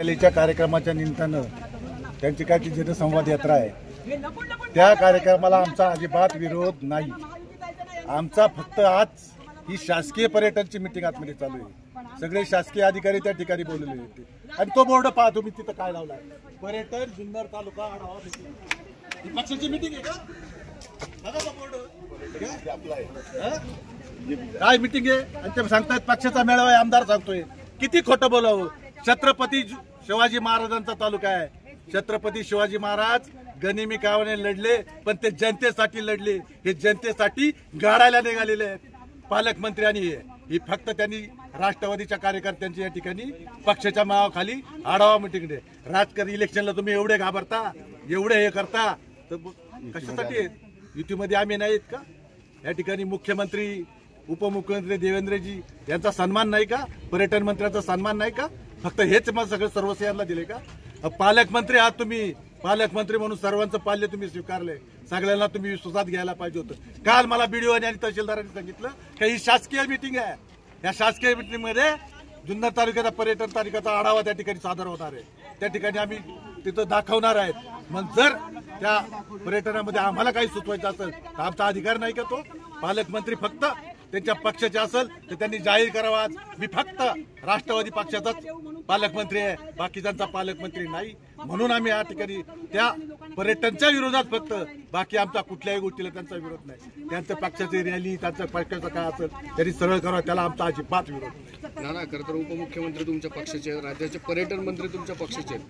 रॅलीच्या कार्यक्रमाच्या निमित्तानं त्यांची काय ती जनसंवाद यात्रा आहे, त्या कार्यक्रमाला आमचा अजिबात विरोध नाही। आमचा फक्त आज ही शासकीय पर्यटनची मीटिंग आतमध्ये चालू आहे। सगळे शासकीय अधिकारी त्या ठिकाणी बोललेले होते आणि तो बोर्ड पहा तुम्ही तिथं काय लावलाय, पर्यटन जुन्नर तालुका आढावा मीटिंग। ही पक्षाची मीटिंग आहे का? बघा तो बोर्ड काय मीटिंग आहे आणि ते सांगतायत पक्षाचा मेळावा आहे, आमदार सांगतोय। किती खोटं बोलावं। छत्रपती शिवाजी महाराजांचा तालुका आहे। छत्रपती शिवाजी महाराज गनिमी कावाने लढले, पण ते जनतेसाठी लढले। हे जनतेसाठी गाडायला निघालेले आहेत पालकमंत्री आणि ही फक्त त्यांनी राष्ट्रवादीच्या कार्यकर्त्यांची या ठिकाणी पक्षाच्या नावाखाली आढावा मीटिंग। राजकारण इलेक्शनला तुम्ही एवढे घाबरता, एवढे हे करता, तर कशासाठी? युतीमध्ये आम्ही नाहीत का? या ठिकाणी मुख्यमंत्री उपमुख्यमंत्री देवेंद्रजी यांचा सन्मान नाही का? पर्यटन मंत्र्यांचा सन्मान नाही का? फक्त हेच मग सगळं सर्वस्यांना दिले का? पालकमंत्री आहात तुम्ही, पालकमंत्री म्हणून सर्वांचं पाल्य तुम्ही स्वीकारले, सगळ्यांना तुम्ही विश्वासात घ्यायला पाहिजे होतं। काल मला बीडीओ आणि तहसीलदारांनी सांगितलं की ही शासकीय मीटिंग आहे, या शासकीय मीटिंग मध्ये जुन्नर तालुक्याचा पर्यटन तालुक्याचा आढावा त्या ठिकाणी सादर होणार आहे। त्या ठिकाणी आम्ही तिथं दाखवणार आहेत। मग जर त्या पर्यटनामध्ये आम्हाला काही सुचवायचं असेल तर आमचा अधिकार नाही का तो? पालकमंत्री फक्त त्यांच्या पक्षाचे असेल तर त्यांनी जाहीर करावा, मी फक्त राष्ट्रवादी पक्षाचाच पालकमंत्री आहे, बाकीच्यांचा पालकमंत्री नाही। म्हणून आम्ही या ठिकाणी त्या पर्यटनच्या विरोधात फक्त, बाकी आमचा कुठल्याही गोष्टीला त्यांचा विरोध नाही। त्यांच्या पक्षाची रॅली, त्यांच्या पक्षाचं काय असेल त्यांनी सरळ करावं, त्याला आमचा अजिबात विरोध नाही। ना खरं तर उपमुख्यमंत्री तुमच्या पक्षाचे, राज्याचे पर्यटन मंत्री तुमच्या पक्षाचे।